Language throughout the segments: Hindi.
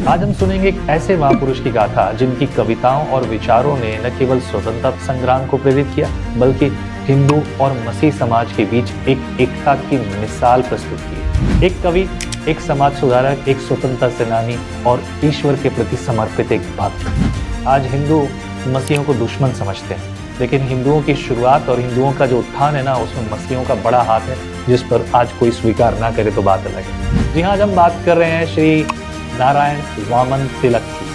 आज हम सुनेंगे एक ऐसे महापुरुष की गाथा जिनकी कविताओं और विचारों ने न केवल स्वतंत्रता संग्राम को प्रेरित किया बल्कि हिंदू और मसीह समाज के बीच एक एकता की मिसाल प्रस्तुत की। एक कवि, एक समाज सुधारक, एक स्वतंत्रता सेनानी और ईश्वर के प्रति समर्पित एक भक्त। आज हिंदू मसीहों को दुश्मन समझते हैं, लेकिन हिंदुओं की शुरुआत और हिंदुओं का जो उत्थान है ना, उसमें मसीहों का बड़ा हाथ है, जिस पर आज कोई स्वीकार ना करे तो बात अलग है। जी हाँ, आज हम बात कर रहे हैं श्री नारायण वामन तिलक की।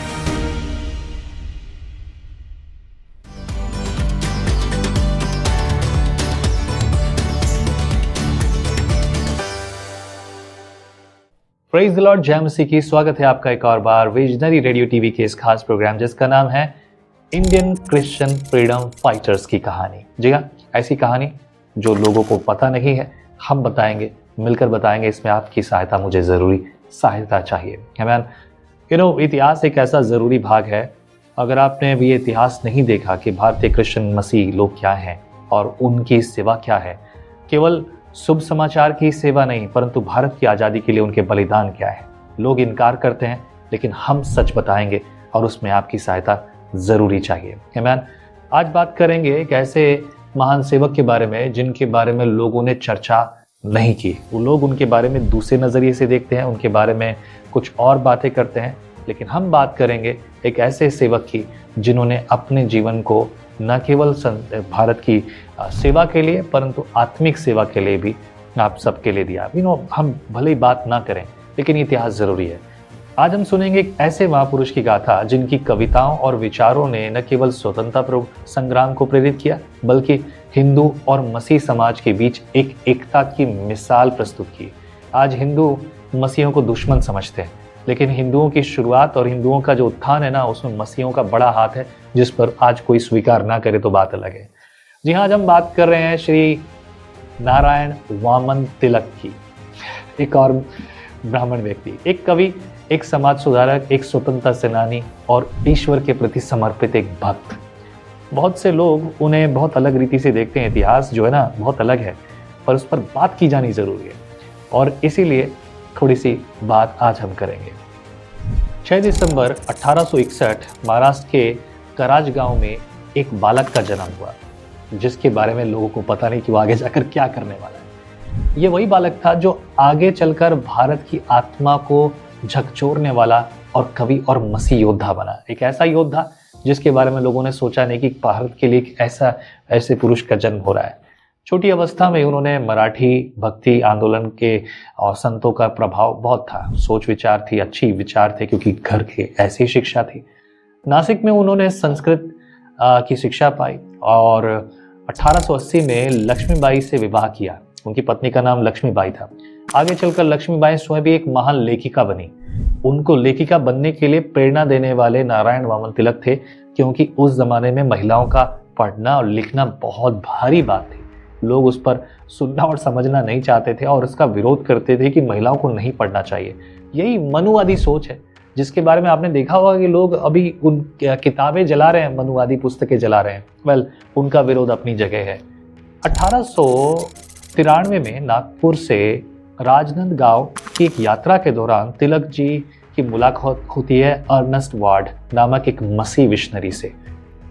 प्रेज़ द लॉर्ड, जय मसीह की। स्वागत है आपका एक और बार विजनरी रेडियो टीवी के इस खास प्रोग्राम जिसका नाम है इंडियन क्रिश्चियन फ्रीडम फाइटर्स की कहानी। जी हाँ, ऐसी कहानी जो लोगों को पता नहीं है, हम बताएंगे, मिलकर बताएंगे। इसमें आपकी सहायता मुझे ज़रूरी सहायता चाहिए। आमीन। इतिहास एक ऐसा ज़रूरी भाग है। अगर आपने भी इतिहास नहीं देखा कि भारतीय क्रिश्चियन मसीह लोग क्या हैं और उनकी सेवा क्या है, केवल शुभ समाचार की सेवा नहीं परंतु भारत की आज़ादी के लिए उनके बलिदान क्या है। लोग इनकार करते हैं, लेकिन हम सच बताएंगे और उसमें आपकी सहायता ज़रूरी चाहिए। आमीन। आज बात करेंगे एक ऐसे महान सेवक के बारे में जिनके बारे में लोगों ने चर्चा नहीं की। वो लोग उनके बारे में दूसरे नज़रिए से देखते हैं, उनके बारे में कुछ और बातें करते हैं, लेकिन हम बात करेंगे एक ऐसे सेवक की जिन्होंने अपने जीवन को न केवल भारत की सेवा के लिए परंतु आत्मिक सेवा के लिए भी आप सबके लिए दिया। हम भले ही बात ना करें, लेकिन इतिहास ज़रूरी है। आज हम सुनेंगे एक ऐसे महापुरुष की गाथा जिनकी कविताओं और विचारों ने न केवल स्वतंत्रता संग्राम को प्रेरित किया बल्कि हिंदू और मसीह समाज के बीच एक एकता की मिसाल प्रस्तुत की। आज हिंदू मसीहों को दुश्मन समझते हैं, लेकिन हिंदुओं की शुरुआत और हिंदुओं का जो उत्थान है ना, उसमें मसीहों का बड़ा हाथ है, जिस पर आज कोई स्वीकार ना करे तो बात अलग है। जी हाँ, आज हम बात कर रहे हैं श्री नारायण वामन तिलक की। एक और ब्राह्मण व्यक्ति, एक कवि, एक समाज सुधारक, एक स्वतंत्रता सेनानी और ईश्वर के प्रति समर्पित एक भक्त। बहुत से लोग उन्हें बहुत अलग रीति से देखते हैं। इतिहास जो है ना, बहुत अलग है, पर उस पर बात की जानी जरूरी है और इसीलिए थोड़ी सी बात आज हम करेंगे। 6 दिसंबर 1861 महाराष्ट्र के कराज गांव में एक बालक का जन्म हुआ, जिसके बारे में लोगों को पता नहीं कि वो आगे जाकर क्या करने वाला है। ये वही बालक था जो आगे चलकर भारत की आत्मा को झकझोरने वाला और कवि और मसीह योद्धा बना। एक ऐसा योद्धा जिसके बारे में लोगों ने सोचा नहीं कि भारत के लिए एक ऐसे पुरुष का जन्म हो रहा है। छोटी अवस्था में उन्होंने मराठी भक्ति आंदोलन के और संतों का प्रभाव बहुत था। सोच विचार थी, अच्छी विचार थे, क्योंकि घर के ऐसी शिक्षा थी। नासिक में उन्होंने संस्कृत की शिक्षा पाई और 1880 में लक्ष्मीबाई से विवाह किया। उनकी पत्नी का नाम लक्ष्मीबाई था। आगे चलकर लक्ष्मीबाई स्वयं भी एक महान लेखिका बनी। उनको लेखिका बनने के लिए प्रेरणा देने वाले नारायण वामन तिलक थे, क्योंकि उस जमाने में महिलाओं का पढ़ना और लिखना बहुत भारी बात थी। लोग उस पर सुनना और समझना नहीं चाहते थे और उसका विरोध करते थे कि महिलाओं को नहीं पढ़ना चाहिए। यही मनुवादी सोच है, जिसके बारे में आपने देखा होगा कि लोग अभी उन किताबें जला रहे हैं, मनुवादी पुस्तकें जला रहे हैं। उनका विरोध अपनी जगह है। 1893 में नागपुर से राजनांदगांव की एक यात्रा के दौरान तिलक जी की मुलाकात होती है अर्नेस्ट वार्ड नामक एक मसीह मिशनरी से।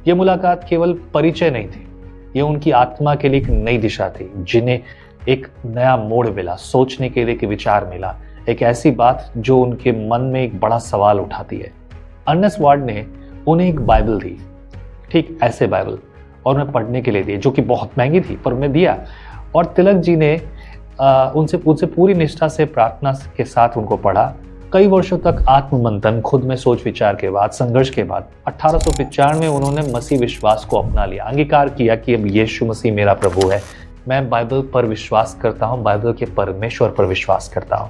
ये मुलाकात केवल परिचय नहीं थी, ये उनकी आत्मा के लिए एक नई दिशा थी, जिन्हें एक नया मोड़ मिला, सोचने के लिए एक विचार मिला, एक ऐसी बात जो उनके मन में एक बड़ा सवाल उठाती है। अर्नेस्ट वार्ड ने उन्हें एक बाइबल दी, ठीक ऐसे बाइबल, और उन्हें पढ़ने के लिए दी, जो कि बहुत महंगी थी, पर उन्हें दिया। और तिलक जी ने उनसे पूरी निष्ठा से प्रार्थना के साथ उनको पढ़ा। कई वर्षों तक आत्ममंथन, खुद में सोच विचार के बाद, संघर्ष के बाद 1895 में उन्होंने मसीह विश्वास को अपना लिया। अंगीकार किया कि अब यीशु मसीह मेरा प्रभु है, मैं बाइबल पर विश्वास करता हूँ, बाइबल के परमेश्वर पर विश्वास करता हूँ।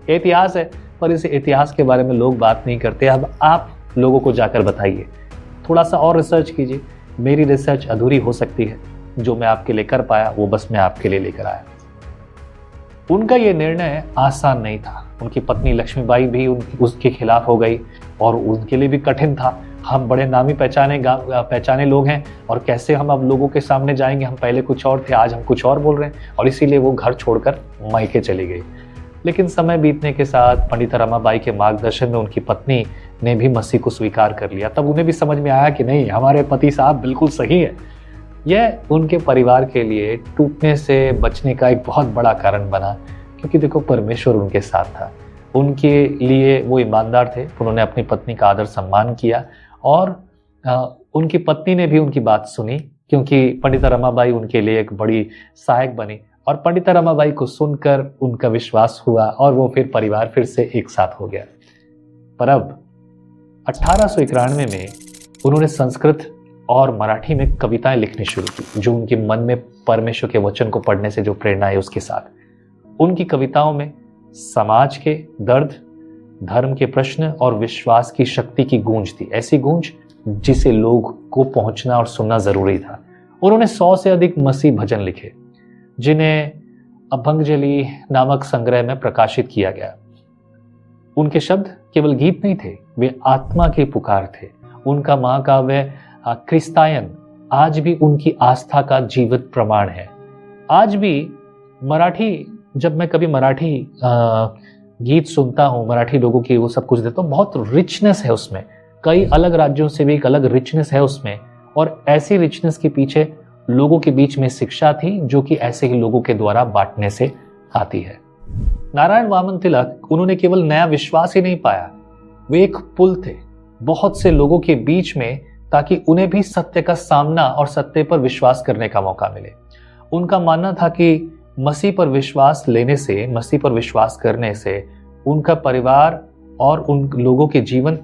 इतिहास है, पर इस इतिहास के बारे में लोग बात नहीं करते। अब आप लोगों को जाकर बताइए, थोड़ा सा और रिसर्च कीजिए। मेरी रिसर्च अधूरी हो सकती है, जो मैं आपके लिए कर पाया वो बस मैं आपके लिए लेकर आया। उनका ये निर्णय आसान नहीं था। उनकी पत्नी लक्ष्मीबाई भी उसके खिलाफ हो गई और उनके लिए भी कठिन था। हम बड़े नामी पहचाने लोग हैं और कैसे हम अब लोगों के सामने जाएंगे, हम पहले कुछ और थे, आज हम कुछ और बोल रहे हैं। और इसीलिए वो घर छोड़कर मायके चली गई। लेकिन समय बीतने के साथ पंडित रमाबाई के मार्गदर्शन में उनकी पत्नी ने भी मसीह को स्वीकार कर लिया। तब उन्हें भी समझ में आया कि नहीं, हमारे पति साहब बिल्कुल सही है। यह उनके परिवार के लिए टूटने से बचने का एक बहुत बड़ा कारण बना, क्योंकि देखो परमेश्वर उनके साथ था। उनके लिए वो ईमानदार थे, उन्होंने अपनी पत्नी का आदर सम्मान किया और उनकी पत्नी ने भी उनकी बात सुनी, क्योंकि पंडिता रमाबाई उनके लिए एक बड़ी सहायक बनी और पंडिता रमाबाई को सुनकर उनका विश्वास हुआ और वो फिर परिवार फिर से एक साथ हो गया। पर अब 1891 में उन्होंने संस्कृत और मराठी में कविताएं लिखनी शुरू की, जो उनके मन में परमेश्वर के वचन को पढ़ने से जो प्रेरणा है उसके साथ। उनकी कविताओं में समाज के दर्द, धर्म के प्रश्न और विश्वास की शक्ति की गूंज थी, ऐसी गूंज जिसे लोग को पहुंचना और सुनना जरूरी था। उन्होंने 100 से अधिक मसीह भजन लिखे, जिन्हें अभंगजली नामक संग्रह में प्रकाशित किया गया। उनके शब्द केवल गीत नहीं थे, वे आत्मा की पुकार थे। उनका महाकाव्य क्रिस्तायन आज भी उनकी आस्था का जीवित प्रमाण है। आज भी मराठी, जब मैं कभी मराठी गीत सुनता हूँ, मराठी लोगों की वो सब कुछ देता हूँ, बहुत रिचनेस है उसमें। कई अलग राज्यों से भी एक अलग रिचनेस है उसमें, और ऐसी रिचनेस के पीछे लोगों के बीच में शिक्षा थी, जो कि ऐसे ही लोगों के द्वारा बांटने से आती है। नारायण वामन तिलक, उन्होंने केवल नया विश्वास ही नहीं पाया, वे एक पुल थे बहुत से लोगों के बीच में, ताकि उन्हें भी सत्य का सामना और सत्य पर विश्वास करने का मौका मिले। उनका मानना था कि मसीह पर विश्वास लेने से, मसीह पर विश्वास करने से उनका परिवार और उन लोगों के जीवन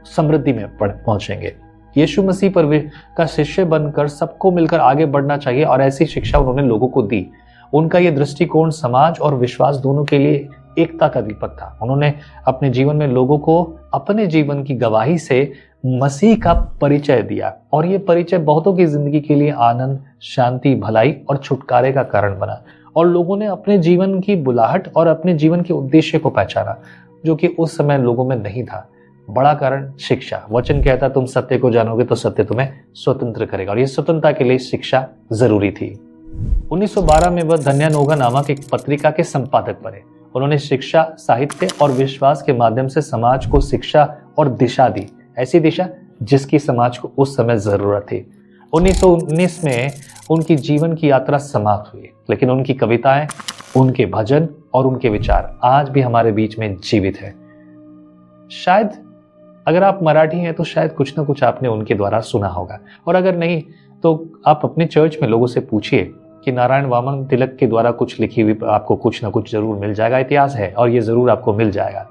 समृद्धि में पहुंचेंगे। यीशु मसीह पर का शिष्य बनकर सबको मिलकर आगे बढ़ना चाहिए, और ऐसी शिक्षा उन्होंने लोगों को दी। उनका यह दृष्टिकोण समाज और विश्वास दोनों के लिए एकता का दीपक था। उन्होंने अपने जीवन में लोगों को अपने जीवन की गवाही से मसीह का परिचय दिया, और ये परिचय बहुतों की जिंदगी के लिए आनंद, शांति, भलाई और छुटकारे का कारण बना। और लोगों ने अपने जीवन की बुलाहट और अपने जीवन के उद्देश्य को पहचाना, जो कि उस समय लोगों में नहीं था। बड़ा कारण शिक्षा। वचन कहता, तुम सत्य को जानोगे तो सत्य तुम्हें स्वतंत्र करेगा, और ये स्वतंत्रता के लिए शिक्षा जरूरी थी। 1912 में वह धन्यानोगा नामक एक पत्रिका के संपादक बने। उन्होंने शिक्षा, साहित्य और विश्वास के माध्यम से समाज को शिक्षा और दिशा दी, ऐसी दिशा जिसकी समाज को उस समय जरूरत थी। 1919 में उनकी जीवन की यात्रा समाप्त हुई, लेकिन उनकी कविताएं, उनके भजन और उनके विचार आज भी हमारे बीच में जीवित है। शायद अगर आप मराठी हैं तो शायद कुछ ना कुछ आपने उनके द्वारा सुना होगा, और अगर नहीं तो आप अपने चर्च में लोगों से पूछिए कि नारायण वामन तिलक के द्वारा कुछ लिखी हुई आपको कुछ ना कुछ जरूर मिल जाएगा। इतिहास है और ये जरूर आपको मिल जाएगा।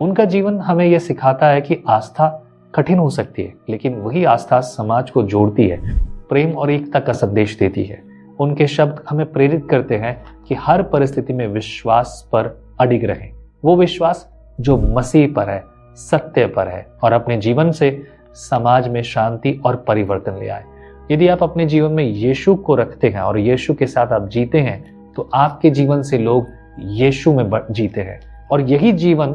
उनका जीवन हमें यह सिखाता है कि आस्था कठिन हो सकती है, लेकिन वही आस्था समाज को जोड़ती है, प्रेम और एकता का संदेश देती है। उनके शब्द हमें प्रेरित करते हैं कि हर परिस्थिति में विश्वास पर अडिग रहें, वो विश्वास जो मसीह पर है, सत्य पर है, और अपने जीवन से समाज में शांति और परिवर्तन ले आए। यदि आप अपने जीवन में यीशु को रखते हैं और यीशु के साथ आप जीते हैं, तो आपके जीवन से लोग यीशु में जीते हैं। और यही जीवन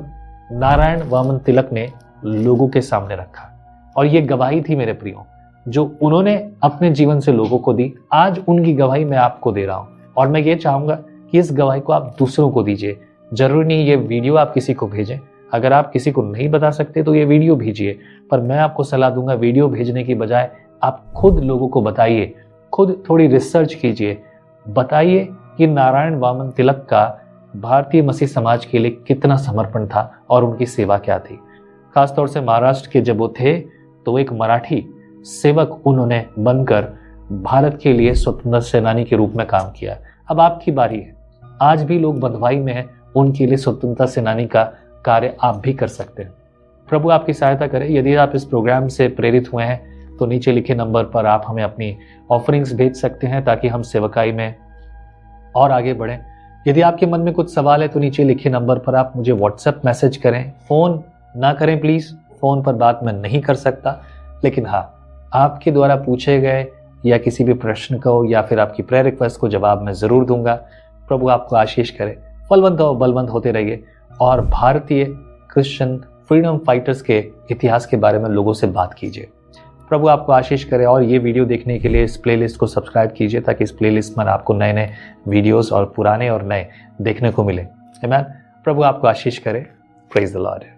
नारायण वामन तिलक ने लोगों के सामने रखा, और ये गवाही थी मेरे प्रियो, जो उन्होंने अपने जीवन से लोगों को दी। आज उनकी गवाही मैं आपको दे रहा हूं, और मैं ये चाहूंगा कि इस गवाही को आप दूसरों को दीजिए। जरूरी नहीं ये वीडियो आप किसी को भेजें, अगर आप किसी को नहीं बता सकते तो ये वीडियो भेजिए, पर मैं आपको सलाह दूंगा वीडियो भेजने की बजाय आप खुद लोगों को बताइए, खुद थोड़ी रिसर्च कीजिए, बताइए कि नारायण वामन तिलक का भारतीय मसीह समाज के लिए कितना समर्पण था और उनकी सेवा क्या थी। खासतौर से महाराष्ट्र के जब वो थे तो एक मराठी सेवक उन्होंने बनकर भारत के लिए स्वतंत्रता सेनानी के रूप में काम किया। अब आपकी बारी है, आज भी लोग बंधुआई में हैं, उनके लिए स्वतंत्रता सेनानी का कार्य आप भी कर सकते हैं। प्रभु आपकी सहायता करे। यदि आप इस प्रोग्राम से प्रेरित हुए हैं तो नीचे लिखे नंबर पर आप हमें अपनी ऑफरिंग्स भेज सकते हैं, ताकि हम सेवकाई में और आगे बढ़ें। यदि आपके मन में कुछ सवाल है तो नीचे लिखे नंबर पर आप मुझे व्हाट्सएप मैसेज करें। फ़ोन ना करें प्लीज़, फ़ोन पर बात मैं नहीं कर सकता, लेकिन हाँ, आपके द्वारा पूछे गए या किसी भी प्रश्न को या फिर आपकी प्रेयर रिक्वेस्ट को जवाब मैं ज़रूर दूंगा। प्रभु आपको आशीष करे। फलवंत और बलवंत होते रहिए, और भारतीय क्रिश्चियन फ्रीडम फाइटर्स के इतिहास के बारे में लोगों से बात कीजिए। प्रभु आपको आशीष करे। और ये वीडियो देखने के लिए इस प्लेलिस्ट को सब्सक्राइब कीजिए, ताकि इस प्लेलिस्ट में आपको नए नए वीडियोस और पुराने और नए देखने को मिले। आमीन। प्रभु आपको आशीष करे। Praise the Lord.